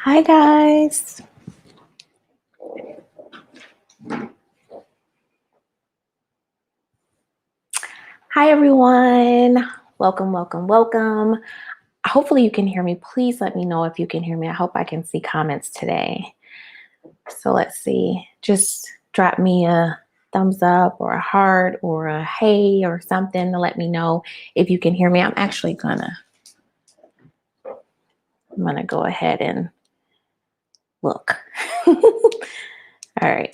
Hi guys. Hi everyone. Welcome. Hopefully you can hear me. Please let me know if you can hear me. I hope I can see comments today. So let's see. Just drop me a thumbs up or a heart or a hey or something to let me know if you can hear me. I'm gonna go ahead and look. All right.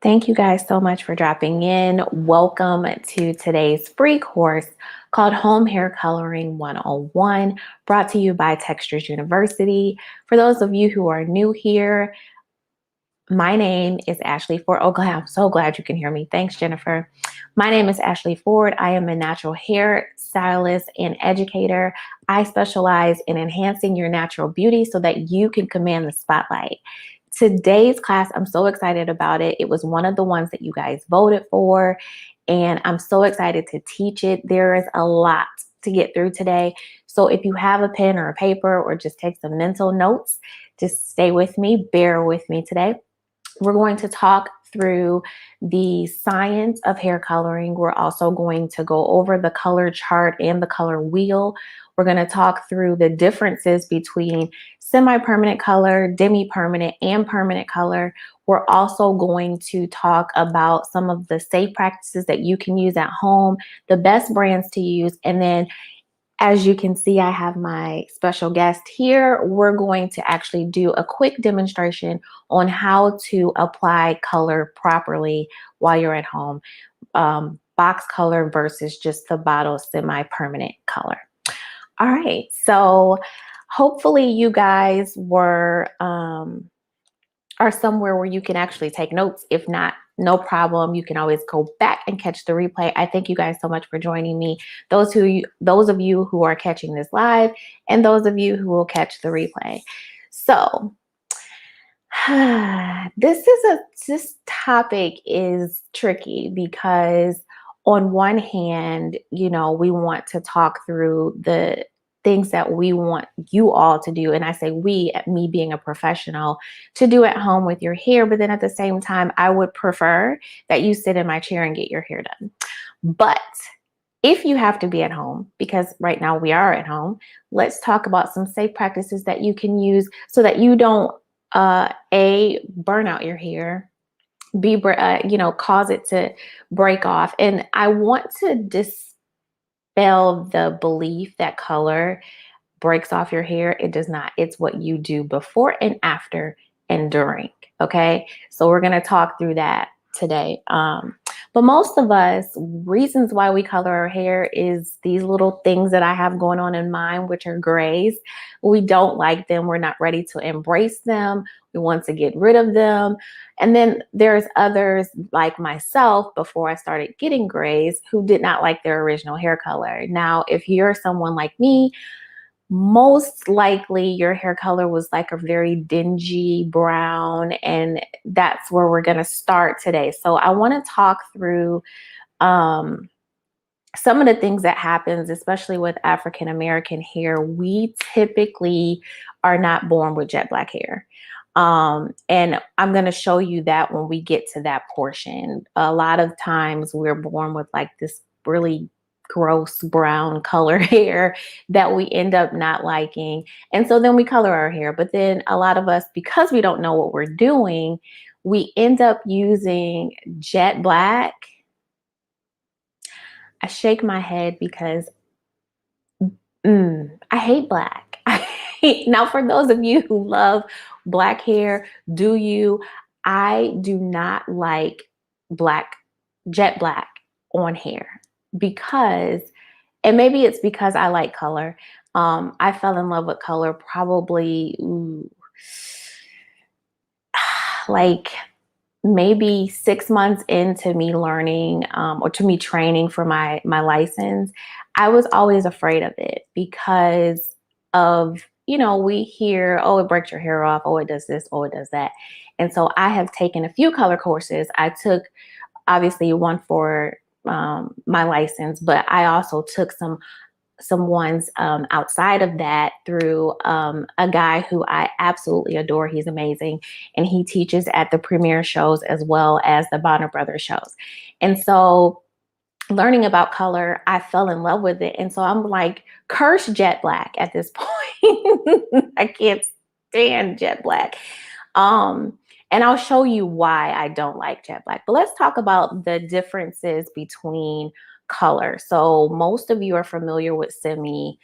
Thank you guys so much for dropping in. Welcome to today's free course called Home Hair Coloring 101, brought to you by Textures University. For those of you who are new here, my name is Ashley Ford. Oh, I'm so glad you can hear me. Thanks, Jennifer. My name is Ashley Ford. I am a natural hair stylist and educator. I specialize in enhancing your natural beauty so that you can command the spotlight. Today's class, I'm so excited about it. It was one of the ones that you guys voted for, and I'm so excited to teach it. There is a lot to get through today. So if you have a pen or a paper or just take some mental notes, just stay with me, bear with me today. We're going to talk through the science of hair coloring. We're also going to go over the color chart and the color wheel. We're going to talk through the differences between semi-permanent color, demi-permanent, and permanent color. We're also going to talk about some of the safe practices that you can use at home, the best brands to use, and then as you can see, I have my special guest here. We're going to actually do a quick demonstration on how to apply color properly while you're at home. Box color versus just the bottle semi-permanent color. All right, so hopefully you guys are somewhere where you can actually take notes. If not, no problem. You can always go back and catch the replay. I thank you guys so much for joining me. Those of you who are catching this live, and those of you who will catch the replay. So this topic is tricky because on one hand, we want to talk through the things that we want you all to do. And I say we, me being a professional, to do at home with your hair. But then at the same time, I would prefer that you sit in my chair and get your hair done. But if you have to be at home, because right now we are at home, let's talk about some safe practices that you can use so that you don't A, burn out your hair, B, cause it to break off. And I want to dispel the belief that color breaks off your hair. It does not. It's what you do before and after and during. Okay. So we're going to talk through that today. But most of us, reasons why we color our hair is these little things that I have going on in mine, which are grays. We don't like them. We're not ready to embrace them. We want to get rid of them. And then there's others like myself before I started getting grays who did not like their original hair color. Now, if you're someone like me, most likely your hair color was like a very dingy brown, and that's where we're going to start today. So I want to talk through some of the things that happens, especially with African American hair. We typically are not born with jet black hair. And I'm going to show you that when we get to that portion. A lot of times we're born with like this really gross brown color hair that we end up not liking. And so then we color our hair. But then a lot of us, because we don't know what we're doing, we end up using jet black. I shake my head because I hate black. Now, for those of you who love black hair, do you? I do not like jet black on hair because, and maybe it's because I like color. I fell in love with color probably like maybe 6 months into me learning or to me training for my license. I was always afraid of it because of, we hear, oh, it breaks your hair off, oh, it does this, oh, it does that. And so I have taken a few color courses. I took obviously one for my license, but I also took some some ones outside of that through a guy who I absolutely adore. He's amazing. And he teaches at the premiere shows as well as the Bonner Brothers shows. And so learning about color, I fell in love with it. And so I'm like, curse jet black at this point. I can't stand jet black. Um, and I'll show you why I don't like jet black. But let's talk about the differences between color. So most of you are familiar with semi-permanent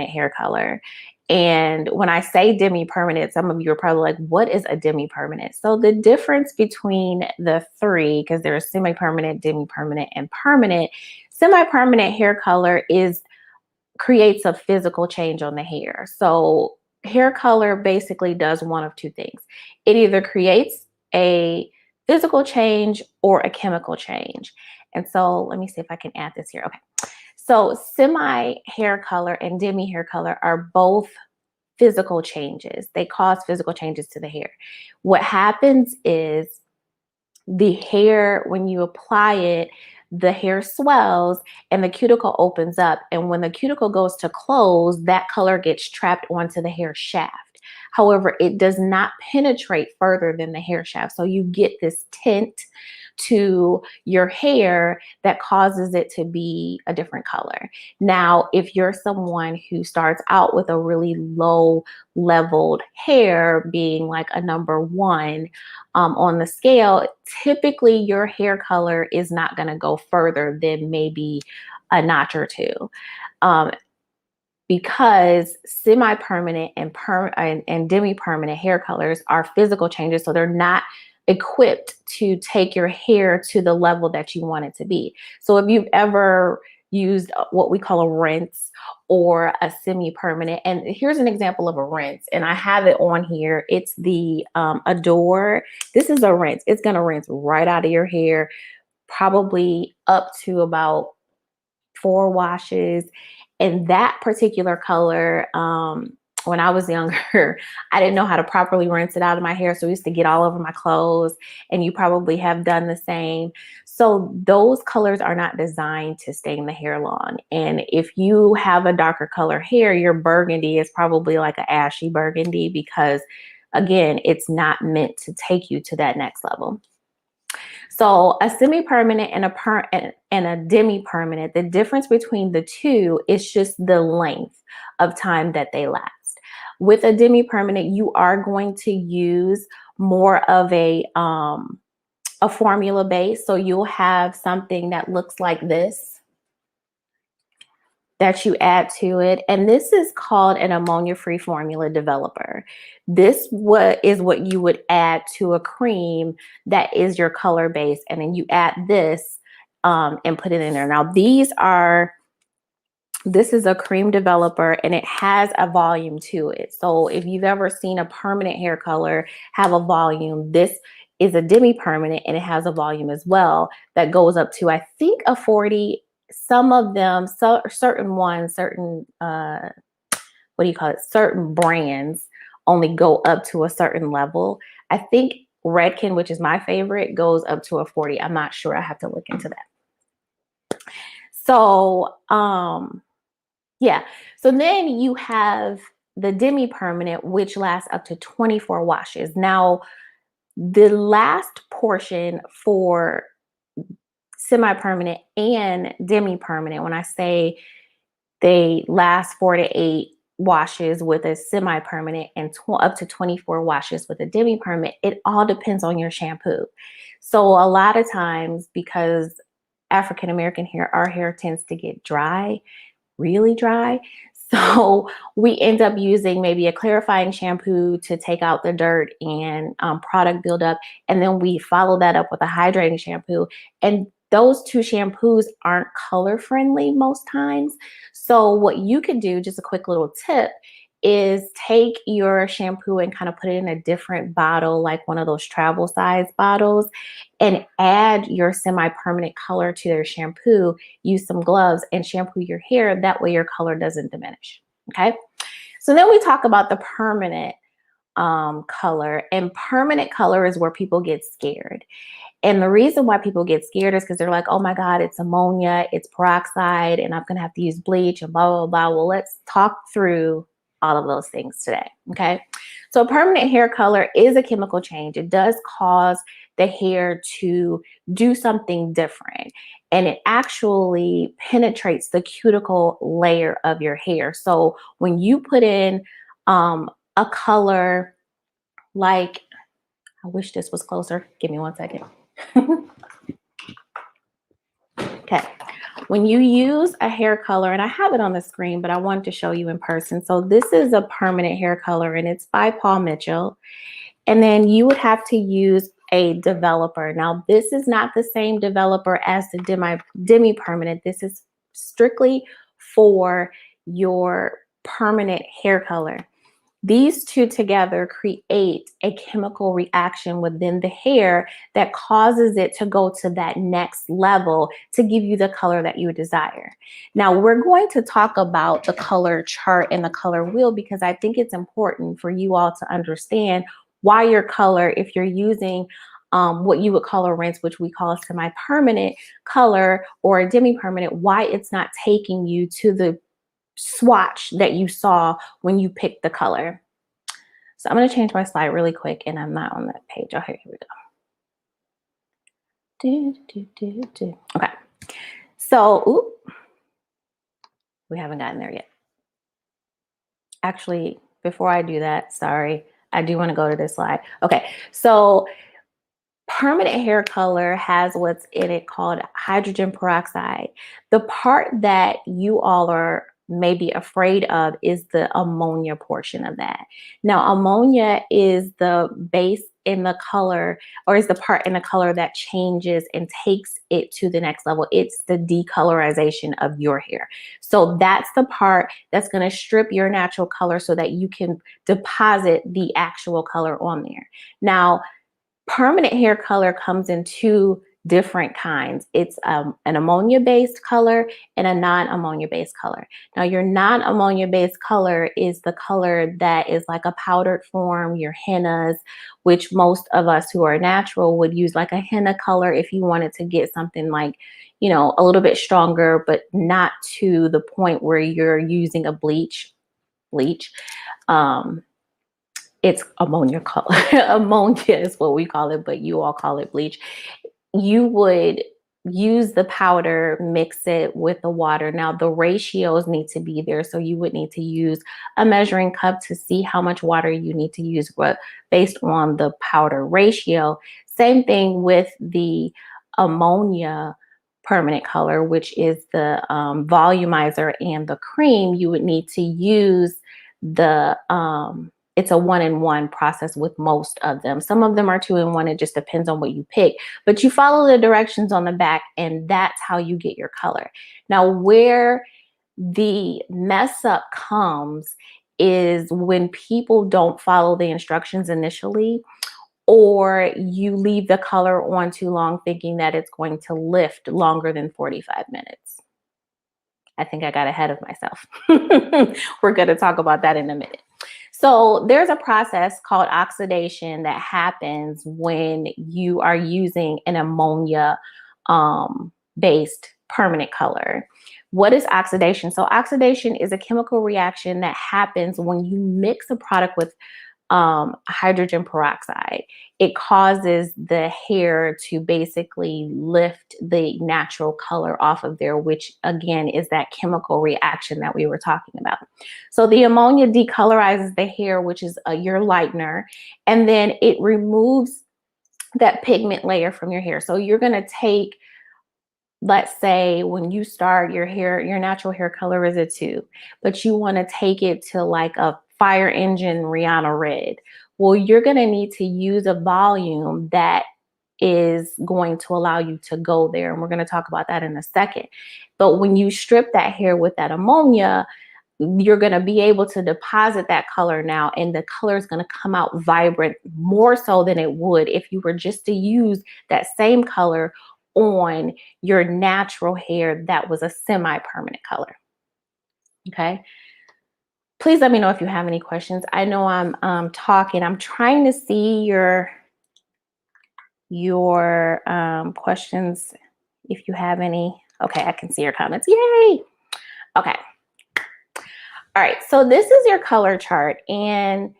hair color. And when I say demi-permanent, some of you are probably like, what is a demi-permanent? So the difference between the three, because there's semi-permanent, demi-permanent, and permanent, semi-permanent hair color creates a physical change on the hair. So hair color basically does one of two things. It either creates a physical change or a chemical change. And so let me see if I can add this here. Okay. So semi hair color and demi hair color are both physical changes. They cause physical changes to the hair. What happens is the hair, when you apply it, the hair swells and the cuticle opens up. And when the cuticle goes to close, that color gets trapped onto the hair shaft. However, it does not penetrate further than the hair shaft. So you get this tint to your hair that causes it to be a different color. Now, if you're someone who starts out with a really low leveled hair, being like a number one on the scale, typically your hair color is not going to go further than maybe a notch or two. Because semi-permanent and demi-permanent hair colors are physical changes, so they're not equipped to take your hair to the level that you want it to be. So if you've ever used what we call a rinse or a semi-permanent, and here's an example of a rinse, and I have it on here. It's the Adore. This is a rinse. It's going to rinse right out of your hair, probably up to about 4 washes. And that particular color, when I was younger, I didn't know how to properly rinse it out of my hair. So I used to get all over my clothes, and you probably have done the same. So those colors are not designed to stain the hair long. And if you have a darker color hair, your burgundy is probably like an ashy burgundy because, again, it's not meant to take you to that next level. So a semi-permanent and a demi-permanent, the difference between the two is just the length of time that they last. With a demi-permanent, you are going to use more of a formula base. So you'll have something that looks like this that you add to it. And this is called an ammonia-free formula developer. This is what you would add to a cream that is your color base. And then you add this and put it in there. Now this is a cream developer and it has a volume to it. So if you've ever seen a permanent hair color have a volume, this is a demi-permanent and it has a volume as well that goes up to, I think, a 40. Some of them, certain ones, certain certain brands only go up to a certain level. I think Redken, which is my favorite, goes up to a 40. I'm not sure. I have to look into that. So yeah. So then you have the demi-permanent, which lasts up to 24 washes. Now, the last portion for semi-permanent and demi-permanent, when I say they last 4 to 8 washes with a semi-permanent and up to 24 washes with a demi-permanent, it all depends on your shampoo. So a lot of times, because African American hair, our hair tends to get dry, really dry. So we end up using maybe a clarifying shampoo to take out the dirt and product buildup. And then we follow that up with a hydrating shampoo. And those two shampoos aren't color friendly most times. So what you could do, just a quick little tip, is take your shampoo and kind of put it in a different bottle, like one of those travel size bottles, and add your semi-permanent color to their shampoo. Use some gloves and shampoo your hair. That way your color doesn't diminish. Okay. So then we talk about the permanent color, and permanent color is where people get scared. And the reason why people get scared is because they're like, oh my God, it's ammonia, it's peroxide, and I'm going to have to use bleach and blah, blah, blah. Well, let's talk through all of those things today. Okay. So permanent hair color is a chemical change. It does cause the hair to do something different, and it actually penetrates the cuticle layer of your hair. So when you put in a color like, I wish this was closer. Give me 1 second. Okay. When you use a hair color, and I have it on the screen, but I wanted to show you in person. So this is a permanent hair color, and it's by Paul Mitchell. And then you would have to use a developer. Now, this is not the same developer as the demi-permanent. This is strictly for your permanent hair color. These two together create a chemical reaction within the hair that causes it to go to that next level to give you the color that you desire. Now, we're going to talk about the color chart and the color wheel because I think it's important for you all to understand why your color, if you're using what you would call a rinse, which we call a semi-permanent color or a demi-permanent, why it's not taking you to the swatch that you saw when you picked the color. So I'm going to change my slide really quick, and I'm not on that page. Okay, here we go. Okay. So, we haven't gotten there yet. Actually, before I do that, sorry, I do want to go to this slide. Okay, so permanent hair color has what's in it called hydrogen peroxide. The part that you all are maybe afraid of is the ammonia portion of that. Now, ammonia is the base in the color, or is the part in the color that changes and takes it to the next level. It's the decolorization of your hair. So that's the part that's going to strip your natural color so that you can deposit the actual color on there. Now, permanent hair color comes in two different kinds. It's an ammonia-based color and a non-ammonia-based color. Now, your non-ammonia-based color is the color that is like a powdered form, your hennas, which most of us who are natural would use like a henna color if you wanted to get something like, you know, a little bit stronger, but not to the point where you're using a bleach. It's ammonia color. Ammonia is what we call it, but you all call it bleach. You would use the powder, mix it with the water. Now, the ratios need to be there. So you would need to use a measuring cup to see how much water you need to use based on the powder ratio. Same thing with the ammonia permanent color, which is the volumizer and the cream. You would need to use the it's a 1-in-1 process with most of them. Some of them are 2-in-1. It just depends on what you pick. But you follow the directions on the back, and that's how you get your color. Now, where the mess up comes is when people don't follow the instructions initially, or you leave the color on too long thinking that it's going to lift longer than 45 minutes. I think I got ahead of myself. We're going to talk about that in a minute. So there's a process called oxidation that happens when you are using an ammonia based permanent color. What is oxidation? So oxidation is a chemical reaction that happens when you mix a product with hydrogen peroxide. It causes the hair to basically lift the natural color off of there, which again is that chemical reaction that we were talking about. So the ammonia decolorizes the hair, which is your lightener, and then it removes that pigment layer from your hair. So you're going to take, let's say when you start your hair, your natural hair color is a 2, but you want to take it to like a fire engine Rihanna red. Well, you're going to need to use a volume that is going to allow you to go there. And we're going to talk about that in a second. But when you strip that hair with that ammonia, you're going to be able to deposit that color now, and the color is going to come out vibrant more so than it would if you were just to use that same color on your natural hair that was a semi-permanent color. Okay. Please let me know if you have any questions. I know I'm talking. I'm trying to see your your questions if you have any. Okay, I can see your comments. Yay! Okay. All right, so this is your color chart, and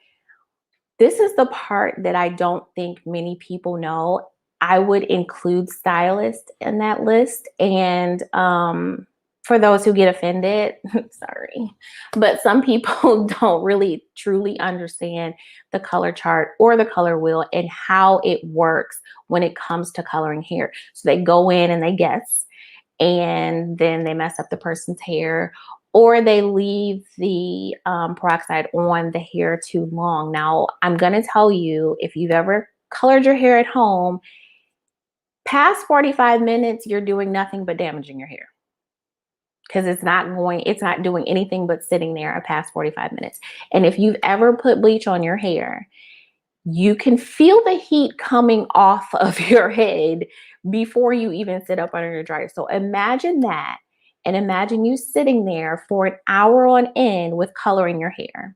this is the part that I don't think many people know. I would include stylists in that list. And for those who get offended, sorry, but some people don't really truly understand the color chart or the color wheel and how it works when it comes to coloring hair. So they go in and they guess, and then they mess up the person's hair, or they leave the peroxide on the hair too long. Now, I'm going to tell you, if you've ever colored your hair at home, past 45 minutes, you're doing nothing but damaging your hair, because it's not doing anything but sitting there past 45 minutes. And if you've ever put bleach on your hair, you can feel the heat coming off of your head before you even sit up under your dryer. So imagine that, and imagine you sitting there for an hour on end with coloring your hair.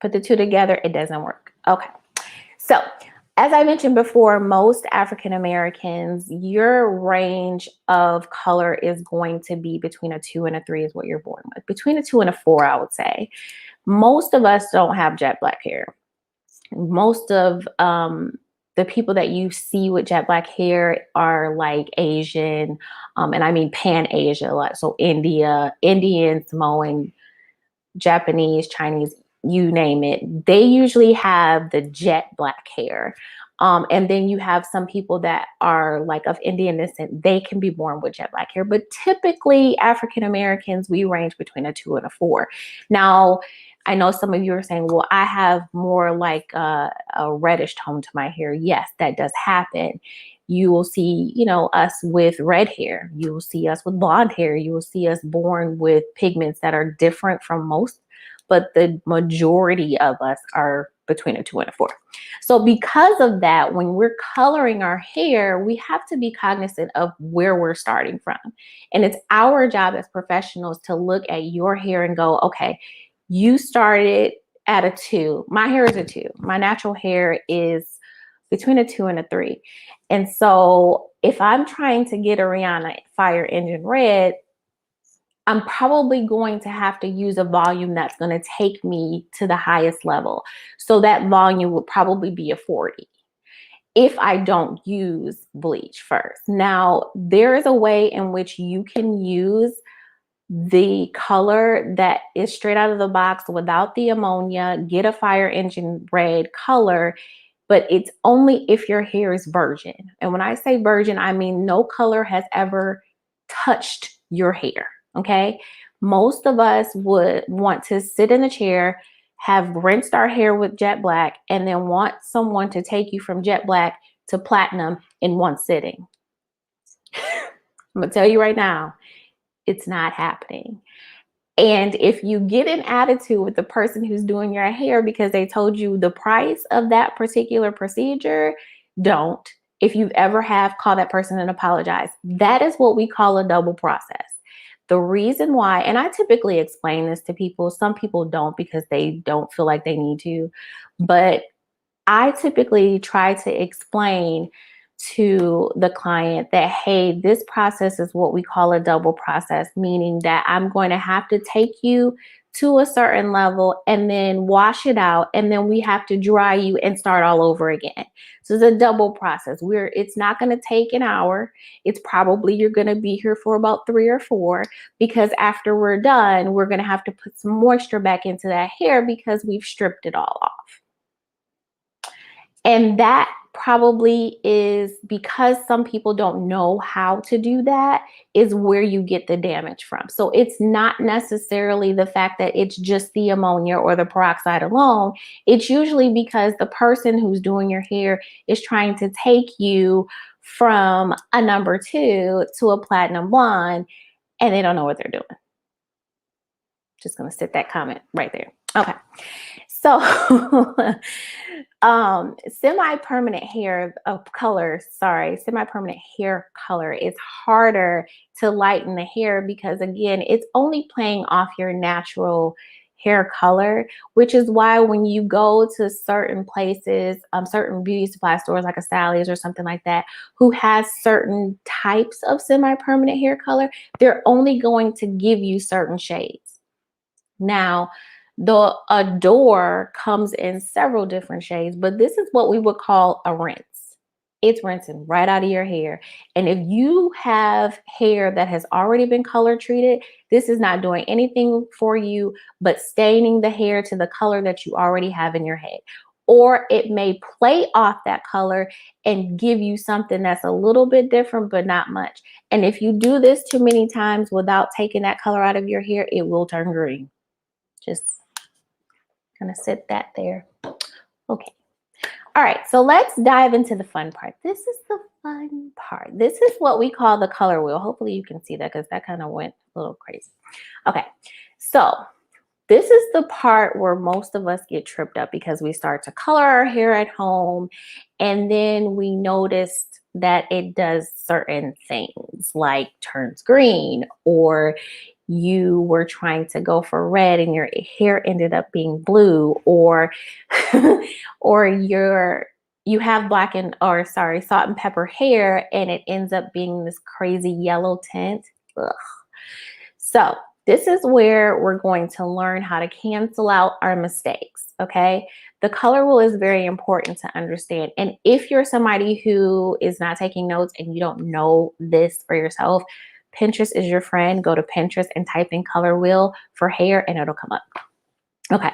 Put the two together, it doesn't work. Okay. So as I mentioned before, most African Americans, your range of color is going to be between a 2 and a 3 is what you're born with. Between a 2 and a 4, I would say. Most of us don't have jet black hair. Most of the people that you see with jet black hair are like Asian, and I mean Pan Asia, like so Indian, Samoan, Japanese, Chinese, you name it. They usually have the jet black hair. And then you have some people that are like of Indian descent, they can be born with jet black hair. But typically, African Americans, we range between a 2 and a 4. Now, I know some of you are saying, well, I have more like a reddish tone to my hair. Yes, that does happen. You will see, us with red hair. You will see us with blonde hair. You will see us born with pigments that are different from most, but the majority of us are between a 2 and a 4. So because of that, when we're coloring our hair, we have to be cognizant of where we're starting from. And it's our job as professionals to look at your hair and go, okay, you started at a 2. My hair is a 2. My natural hair is between a 2 and a 3. And so if I'm trying to get a Rihanna Fire Engine Red, I'm probably going to have to use a volume that's going to take me to the highest level. So that volume would probably be a 40 if I don't use bleach first. Now, there is a way in which you can use the color that is straight out of the box without the ammonia, get a Fire Engine Red color, but it's only if your hair is virgin. And when I say virgin, I mean no color has ever touched your hair, okay? Most of us would want to sit in a chair, have rinsed our hair with jet black, and then want someone to take you from jet black to platinum in one sitting. I'm gonna tell you right now, it's not happening. And if you get an attitude with the person who's doing your hair because they told you the price of that particular procedure, don't. If you've ever have, call that person and apologize. That is what we call a double process. The reason why, and I typically explain this to people, some people don't because they don't feel like they need to, but I typically try to explain to the client that, hey, this process is what we call a double process, meaning that I'm going to have to take you to a certain level and then wash it out, and then we have to dry you and start all over again. So it's a double process. It's not going to take an hour. It's probably you're going to be here for about 3 or 4, because after we're done, we're going to have to put some moisture back into that hair because we've stripped it all off. And that probably is because some people don't know how to do that, is where you get the damage from. So it's not necessarily the fact that it's just the ammonia or the peroxide alone. It's usually because the person who's doing your hair is trying to take you from a number 2 to a platinum blonde, and they don't know what they're doing. Just gonna sit that comment right there. Okay. So semi-permanent hair is harder to lighten the hair because, again, it's only playing off your natural hair color, which is why when you go to certain places, certain beauty supply stores like a Sally's or something like that, who has certain types of semi-permanent hair color, they're only going to give you certain shades. Now, the Adore comes in several different shades, but this is what we would call a rinse. It's rinsing right out of your hair. And if you have hair that has already been color treated, this is not doing anything for you but staining the hair to the color that you already have in your head. Or it may play off that color and give you something that's a little bit different, but not much. And if you do this too many times without taking that color out of your hair, it will turn green. Just gonna sit that there. Okay. All right, so let's dive into the fun part. This is the fun part. This is what we call the color wheel. Hopefully you can see that because that kind of went a little crazy. Okay, so this is the part where most of us get tripped up because we start to color our hair at home and then we noticed that it does certain things like turns green, or you were trying to go for red and your hair ended up being blue, or or you have salt and pepper hair and it ends up being this crazy yellow tint. Ugh. So this is where we're going to learn how to cancel out our mistakes, okay? The color wheel is very important to understand. And if you're somebody who is not taking notes and you don't know this for yourself, Pinterest is your friend. Go to Pinterest and type in color wheel for hair and it'll come up. Okay,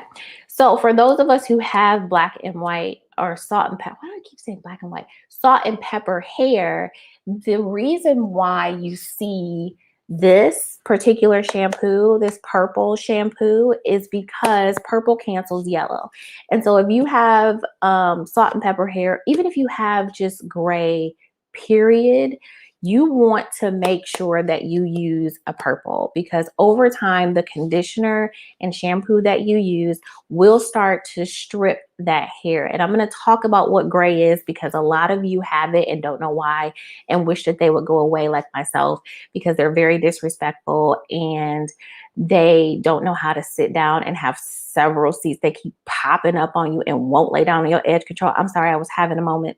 so for those of us who have black and white or salt and pepper, why do I keep saying black and white? Salt and pepper hair, the reason why you see this particular shampoo, this purple shampoo, is because purple cancels yellow. And so if you have salt and pepper hair, even if you have just gray, period, you want to make sure that you use a purple, because over time, the conditioner and shampoo that you use will start to strip that hair. And I'm going to talk about what gray is because a lot of you have it and don't know why and wish that they would go away, like myself, because they're very disrespectful and they don't know how to sit down and have several seats. They keep popping up on you and won't lay down on your edge control. I'm sorry, I was having a moment.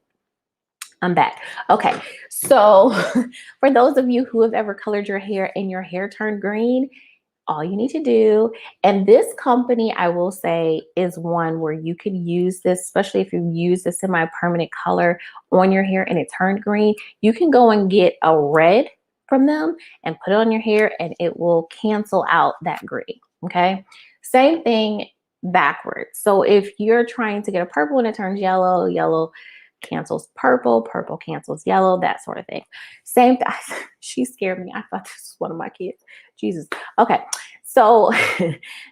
I'm back. Okay, so for those of you who have ever colored your hair and your hair turned green, all you need to do, and this company, I will say, is one where you could use this, especially if you use the semi-permanent color on your hair and it turned green, you can go and get a red from them and put it on your hair and it will cancel out that green, okay? Same thing backwards. So if you're trying to get a purple and it turns yellow, yellow cancels purple, purple cancels yellow, that sort of thing. Same thing. She scared me. I thought this was one of my kids. Jesus. Okay. So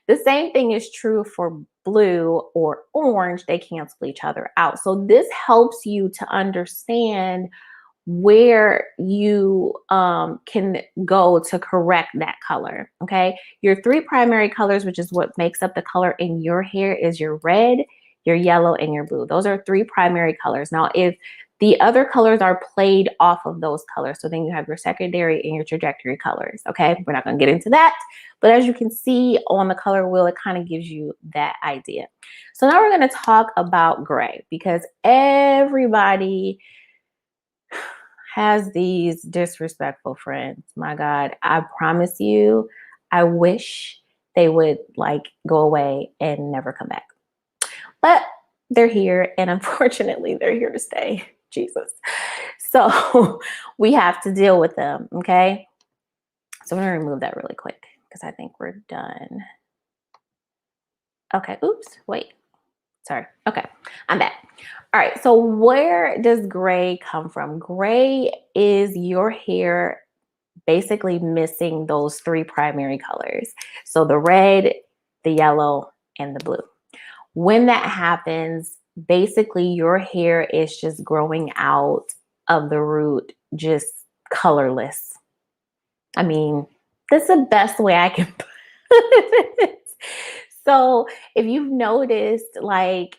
the same thing is true for blue or orange. They cancel each other out. So this helps you to understand where you can go to correct that color. Okay. Your three primary colors, which is what makes up the color in your hair, is your red, your yellow, and your blue. Those are three primary colors. Now, if the other colors are played off of those colors, so then you have your secondary and your trajectory colors, okay? We're not gonna get into that, but as you can see on the color wheel, it kind of gives you that idea. So now we're gonna talk about gray, because everybody has these disrespectful friends. My God, I promise you, I wish they would like go away and never come back. But they're here, and unfortunately, they're here to stay. Jesus. So we have to deal with them, okay? So I'm going to remove that really quick because I think we're done. Okay, oops, wait. Sorry. Okay, I'm back. All right, so where does gray come from? Gray is your hair basically missing those three primary colors. So the red, the yellow, and the blue. When that happens, basically your hair is just growing out of the root, just colorless. I mean, that's the best way I can put it. So if you've noticed, like,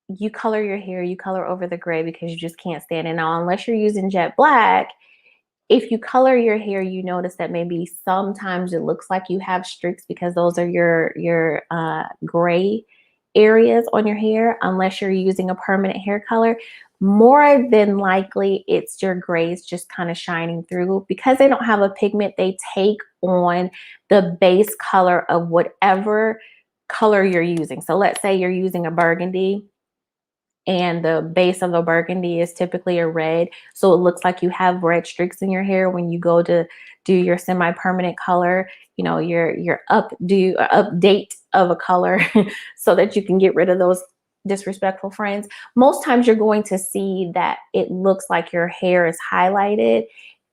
you color your hair, you color over the gray because you just can't stand it. Now, unless you're using jet black, If you color your hair, you notice that maybe sometimes it looks like you have streaks because those are your gray areas on your hair, unless you're using a permanent hair color. More than likely, it's your grays just kind of shining through. Because they don't have a pigment, they take on the base color of whatever color you're using. So let's say you're using a burgundy, and the base of the burgundy is typically a red. So it looks like you have red streaks in your hair. When you go to do your semi-permanent color, you know, your update of a color so that you can get rid of those disrespectful friends. Most times you're going to see that it looks like your hair is highlighted.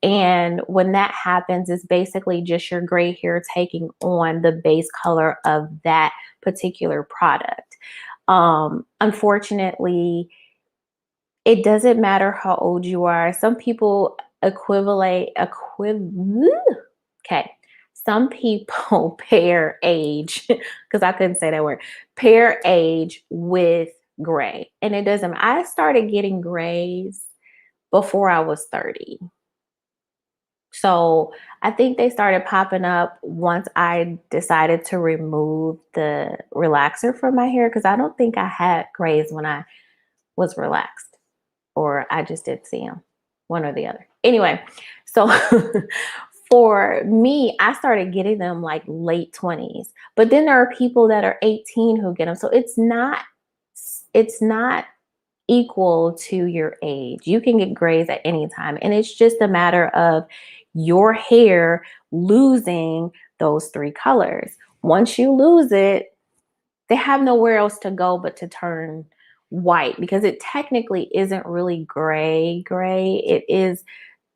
And when that happens, it's basically just your gray hair taking on the base color of that particular product. Unfortunately, it doesn't matter how old you are. Some people okay. Some people pair age, because I couldn't say that word, pair age with gray. And it doesn't, I started getting grays before I was 30. So I think they started popping up once I decided to remove the relaxer from my hair, because I don't think I had grays when I was relaxed, or I just did see them, one or the other. Anyway, so for me, I started getting them like late 20s, but then there are people that are 18 who get them. So it's not equal to your age. You can get grays at any time. And it's just a matter of your hair losing those three colors. Once you lose it, they have nowhere else to go but to turn white, because it technically isn't really gray. It is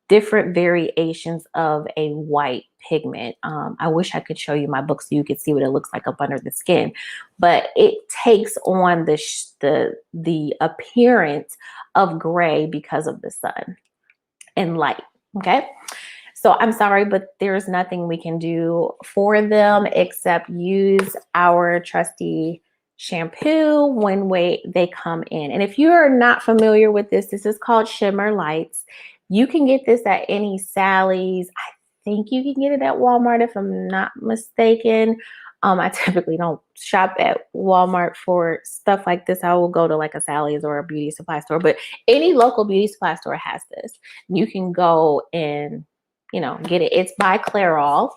different variations of a white pigment. I wish I could show you my book so you could see what it looks like up under the skin, but it takes on the appearance of gray because of the sun and light. Okay. So I'm sorry, but there's nothing we can do for them except use our trusty shampoo when they come in. And if you're not familiar with this is called Shimmer Lights. You can get this at any Sally's. I think you can get it at Walmart if I'm not mistaken. I typically don't shop at Walmart for stuff like this. I will go to like a Sally's or a beauty supply store, but any local beauty supply store has this. You can go and, you know, get it. It's by Clairol.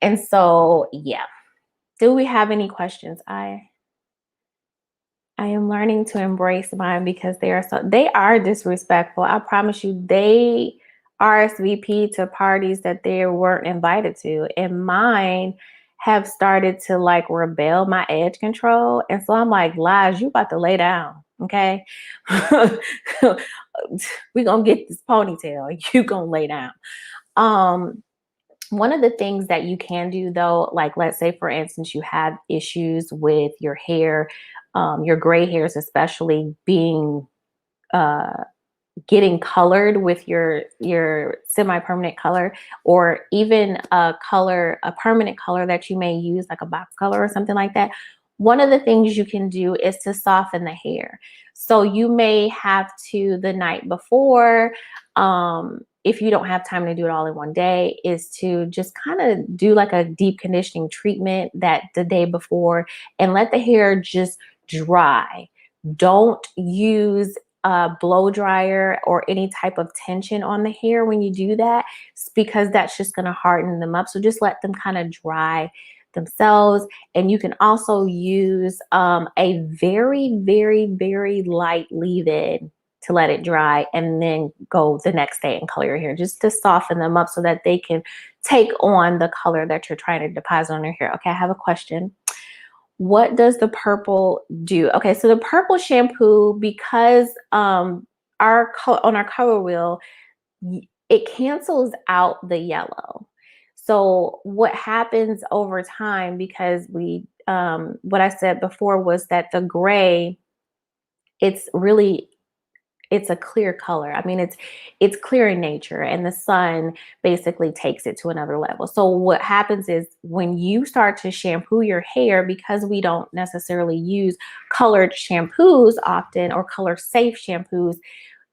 And so, yeah. Do we have any questions? I am learning to embrace mine because they are disrespectful. I promise you, they RSVP to parties that they weren't invited to. And mine have started to like rebel my edge control. And so I'm like, Lige, you about to lay down. Okay. We're gonna get this ponytail. You gonna lay down. One of the things that you can do though, like let's say for instance, you have issues with your hair, your gray hairs, especially being getting colored with your semi-permanent color, or even a permanent color that you may use, like a box color or something like that. One of the things you can do is to soften the hair. So you may have to, the night before, if you don't have time to do it all in one day, is to just kind of do like a deep conditioning treatment that the day before and let the hair just dry. Don't use a blow dryer or any type of tension on the hair when you do that, because that's just going to harden them up. So just let them kind of dry themselves. And you can also use a very, very, very light leave-in to let it dry, and then go the next day and color your hair just to soften them up so that they can take on the color that you're trying to deposit on your hair. Okay, I have a question. What does the purple do? Okay, so the purple shampoo, because on our color wheel, it cancels out the yellow. So what happens over time, because what I said before was that the gray, it's a clear color. I mean, it's clear in nature, and the sun basically takes it to another level. So what happens is when you start to shampoo your hair, because we don't necessarily use colored shampoos often, or color safe shampoos,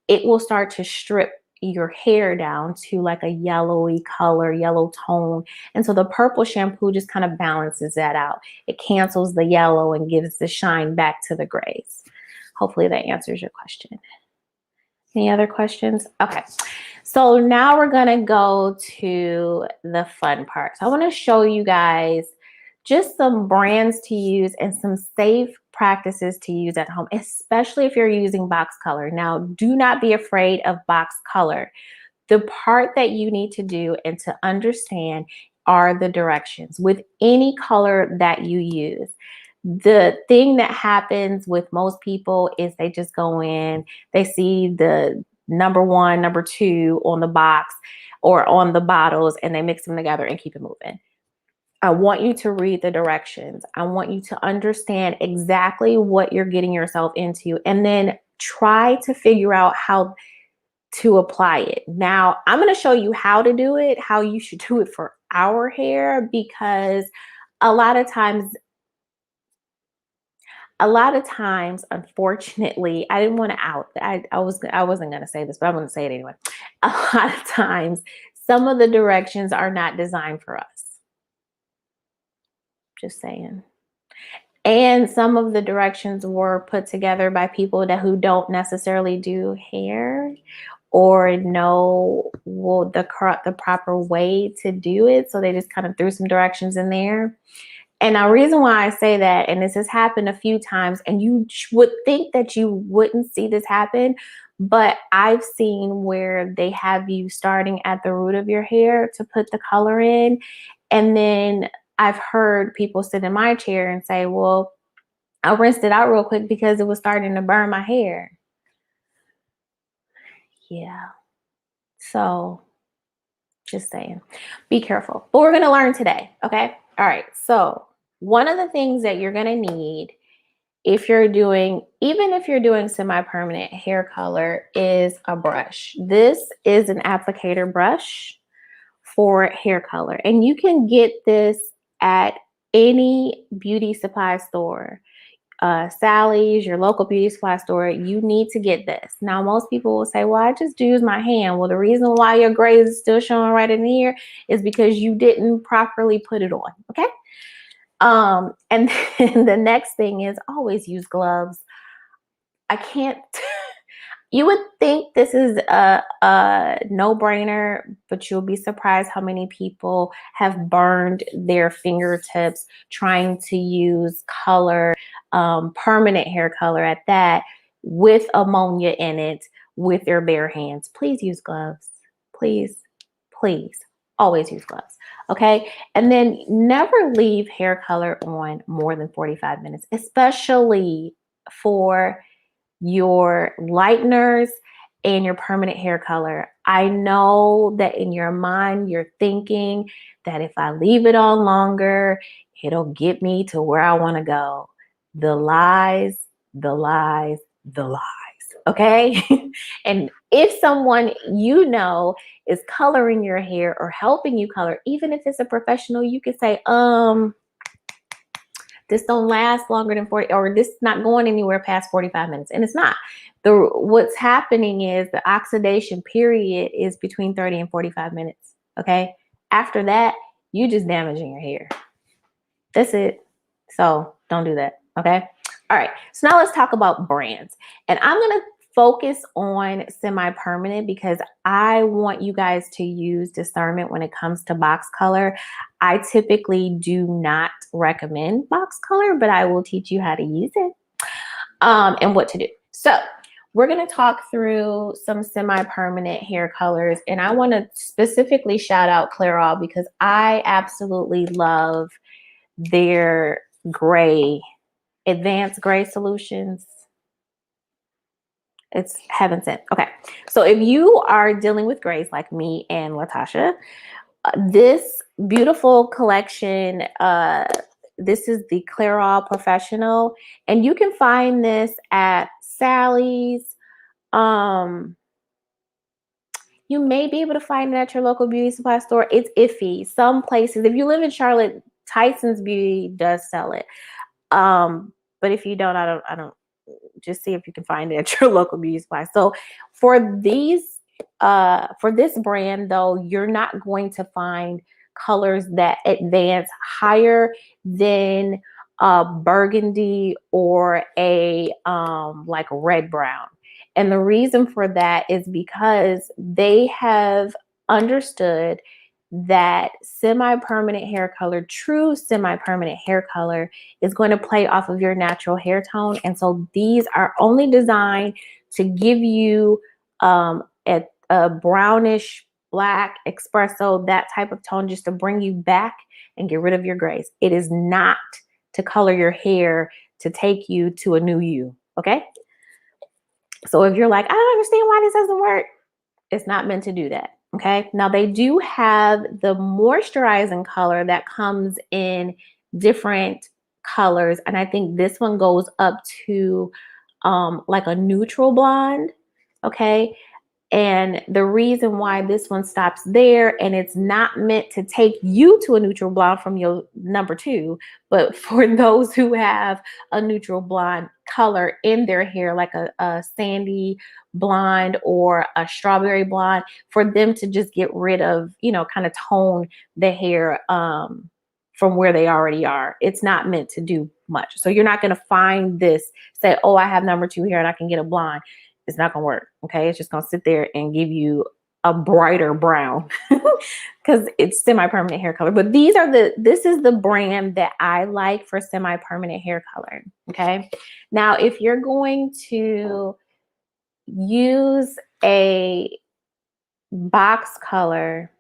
it will start to strip your hair down to like a yellowy color, yellow tone. And so the purple shampoo just kind of balances that out. It cancels the yellow and gives the shine back to the grays. Hopefully that answers your question. Any other questions? Okay. So now we're going to go to the fun part. So I want to show you guys just some brands to use and some safe practices to use at home, especially if you're using box color. Now, do not be afraid of box color. The part that you need to do and to understand are the directions with any color that you use. The thing that happens with most people is they just go in, they see the number one, number two on the box or on the bottles, and they mix them together and keep it moving. I want you to read the directions. I want you to understand exactly what you're getting yourself into, and then try to figure out how to apply it. Now, I'm going to show you how to do it, how you should do it for our hair, because a lot of times, unfortunately, I didn't want to out. I wasn't going to say this, but I'm going to say it anyway. A lot of times, some of the directions are not designed for us. Just saying. And some of the directions were put together by people who don't necessarily do hair or know the proper way to do it. So they just kind of threw some directions in there. And the reason why I say that, and this has happened a few times, and you would think that you wouldn't see this happen, but I've seen where they have you starting at the root of your hair to put the color in. And then I've heard people sit in my chair and say, well, I rinsed it out real quick because it was starting to burn my hair. Yeah. So just saying, be careful. But we're going to learn today. Okay. All right. So one of the things that you're going to need even if you're doing semi-permanent hair color, is a brush. This is an applicator brush for hair color. And you can get this at any beauty supply store. Sally's, your local beauty supply store, you need to get this. Now, most people will say, well, I just use my hand. Well, the reason why your grays is still showing right in here is because you didn't properly put it on, okay? And then the next thing is always use gloves. I can't, you would think this is a no-brainer, but you'll be surprised how many people have burned their fingertips trying to use color, permanent hair color at that, with ammonia in it, with their bare hands. Please use gloves. Please, please, always use gloves. Okay. And then never leave hair color on more than 45 minutes, especially for your lighteners and your permanent hair color. I know that in your mind, you're thinking that if I leave it on longer, it'll get me to where I want to go. The lies, the lies, the lies. Okay. And if someone you know is coloring your hair or helping you color, even if it's a professional, you could say, this don't last longer than 40, or this is not going anywhere past 45 minutes. And it's not. What's happening is the oxidation period is between 30 and 45 minutes. Okay. After that, you just damaging your hair. That's it. So don't do that. Okay. All right. So now let's talk about brands. And I'm going to focus on semi-permanent because I want you guys to use discernment when it comes to box color. I typically do not recommend box color, but I will teach you how to use it and what to do. So we're going to talk through some semi-permanent hair colors. And I want to specifically shout out Clairol because I absolutely love their gray, advanced gray solutions. It's heaven sent. Okay. So if you are dealing with grays like me and Latasha, this beautiful collection, this is the Clairol Professional, and you can find this at Sally's. You may be able to find it at your local beauty supply store. It's iffy. Some places, if you live in Charlotte, Tyson's Beauty does sell it. But if you don't, I don't just see if you can find it at your local beauty supply. So for these For this brand, though, you're not going to find colors that advance higher than burgundy or a like red brown. And the reason for that is because they have understood that semi-permanent hair color, true semi-permanent hair color, is going to play off of your natural hair tone. And so these are only designed to give you a brownish black espresso, that type of tone, just to bring you back and get rid of your grays. It is not to color your hair to take you to a new you. Okay. So if you're like, I don't understand why this doesn't work, it's not meant to do that. Okay. Now they do have the moisturizing color that comes in different colors. And I think this one goes up to like a neutral blonde. Okay. And the reason why this one stops there, and it's not meant to take you to a neutral blonde from your number two, but for those who have a neutral blonde color in their hair, like a sandy blonde or a strawberry blonde, for them to just get rid of, kind of tone the hair from where they already are. It's not meant to do much. So you're not going to find this, say, oh, I have number two hair and I can get a blonde. It's not gonna work. Okay, it's just gonna sit there and give you a brighter brown because it's semi-permanent hair color. But this is the brand that I like for semi-permanent hair color. Okay, now if you're going to use a box color,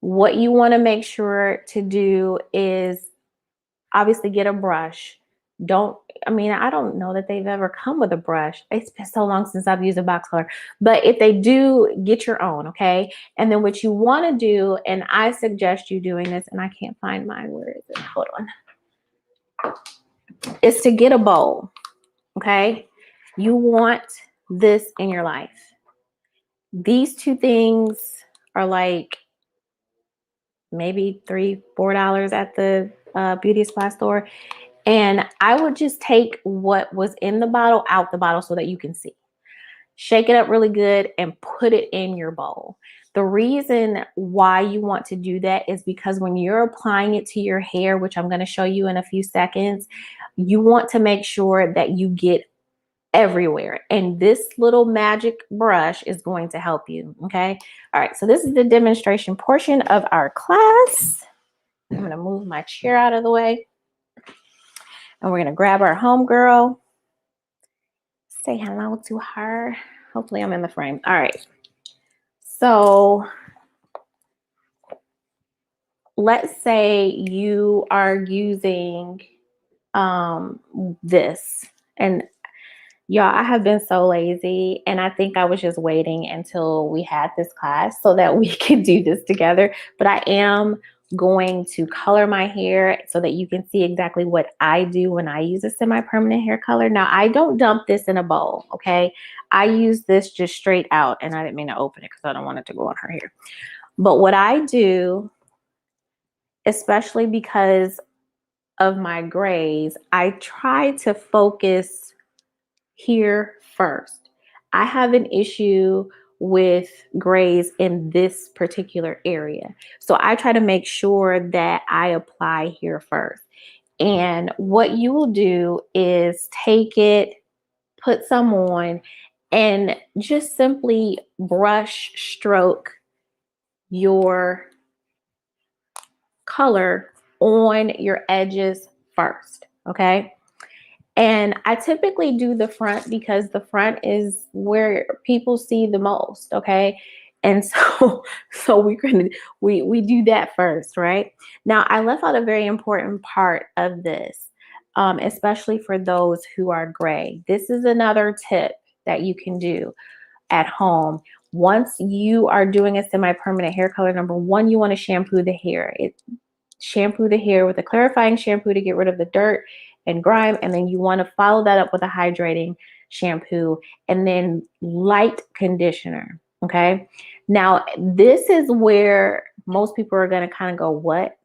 what you want to make sure to do is obviously get a brush. I don't know that they've ever come with a brush. It's been so long since I've used a box color. But if they do, get your own, okay? And then what you want to do, and I suggest you doing this, and I can't find mine. Where is it? Hold on. Is to get a bowl, okay? You want this in your life. These two things are like maybe $3, $4 at the beauty supply store. And I would just take what was in the bottle out the bottle so that you can see. Shake it up really good and put it in your bowl. The reason why you want to do that is because when you're applying it to your hair, which I'm going to show you in a few seconds, you want to make sure that you get everywhere. And this little magic brush is going to help you. Okay. All right. So this is the demonstration portion of our class. I'm going to move my chair out of the way. And we're going to grab our homegirl, say hello to her. Hopefully I'm in the frame. All right. So let's say you are using this. And y'all, I have been so lazy, and I think I was just waiting until we had this class so that we could do this together. But I am going to color my hair so that you can see exactly what I do when I use a semi-permanent hair color. Now, I don't dump this in a bowl, okay? I use this just straight out, and I didn't mean to open it because I don't want it to go on her hair. But what I do, especially because of my grays, I try to focus here first. I have an issue with grays in this particular area. So I try to make sure that I apply here first. And what you will do is take it, put some on, and just simply brush stroke your color on your edges first, okay? And I typically do the front because the front is where people see the most, okay? And so we do that first, right? Now I left out a very important part of this, especially for those who are gray. This is another tip that you can do at home. Once you are doing a semi-permanent hair color, number one, you want to shampoo the hair. Shampoo the hair with a clarifying shampoo to get rid of the dirt and grime, and then you want to follow that up with a hydrating shampoo and then light conditioner. Okay, now this is where most people are going to kind of go, what?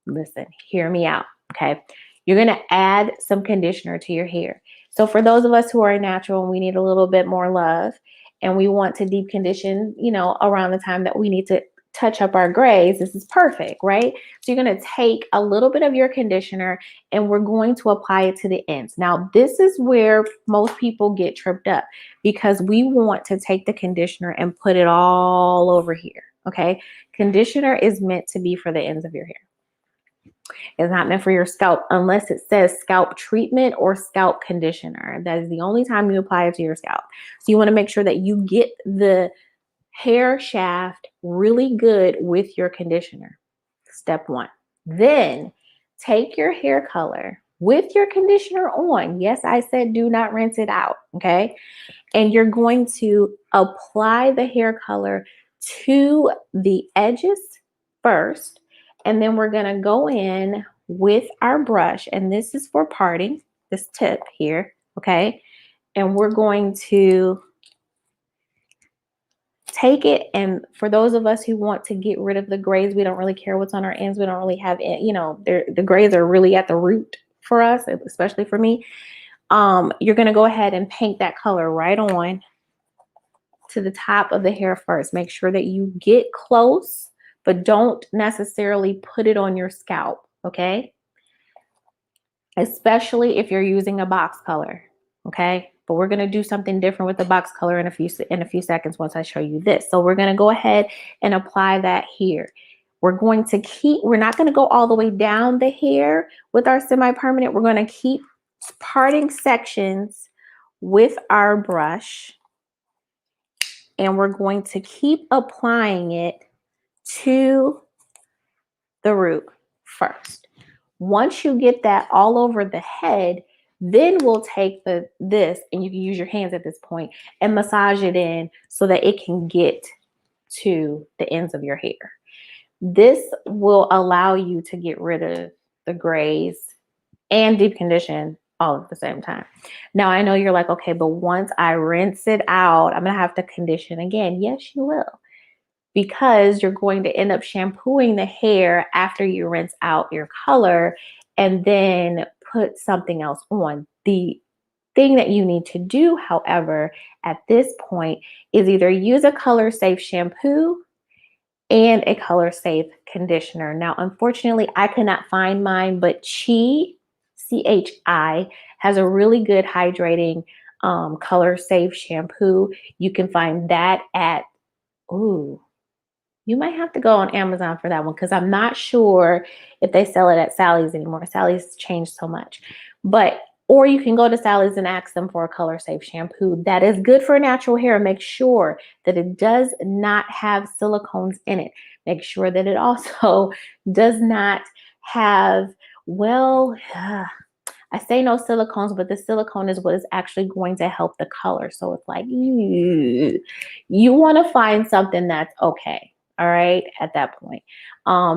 Listen, hear me out. Okay, you're going to add some conditioner to your hair. So for those of us who are natural and we need a little bit more love, and we want to deep condition, around the time that we need to touch up our grays, this is perfect, right? So you're going to take a little bit of your conditioner and we're going to apply it to the ends. Now, this is where most people get tripped up because we want to take the conditioner and put it all over here, okay? Conditioner is meant to be for the ends of your hair. It's not meant for your scalp unless it says scalp treatment or scalp conditioner. That is the only time you apply it to your scalp. So you want to make sure that you get the hair shaft really good with your conditioner. Step one. Then take your hair color with your conditioner on. Yes, I said do not rinse it out, okay? And you're going to apply the hair color to the edges first, and then we're going to go in with our brush, and this is for parting, this tip here, okay? And we're going to take it, and for those of us who want to get rid of the grays, we don't really care what's on our ends. We don't really have it, the grays are really at the root for us, especially for me. You're going to go ahead and paint that color right on to the top of the hair first. Make sure that you get close, but don't necessarily put it on your scalp, okay? Especially if you're using a box color, okay? But we're gonna do something different with the box color in a few seconds once I show you this. So we're gonna go ahead and apply that here. We're not gonna go all the way down the hair with our semi-permanent. We're gonna keep parting sections with our brush, and we're going to keep applying it to the root first. Once you get that all over the head, then we'll take this, and you can use your hands at this point and massage it in so that it can get to the ends of your hair. This will allow you to get rid of the grays and deep condition all at the same time. Now, I know you're like, okay, but once I rinse it out, I'm going to have to condition again. Yes, you will, because you're going to end up shampooing the hair after you rinse out your color and then put something else on. The thing that you need to do, however, at this point is either use a color safe shampoo and a color safe conditioner. Now, unfortunately, I could not find mine, but CHI has a really good hydrating color safe shampoo. You can find that at, you might have to go on Amazon for that one because I'm not sure if they sell it at Sally's anymore. Sally's changed so much. Or you can go to Sally's and ask them for a color safe shampoo that is good for natural hair. Make sure that it does not have silicones in it. Make sure that it also does not have, I say no silicones, but the silicone is what is actually going to help the color. So it's like, you want to find something that's okay. All right. At that point,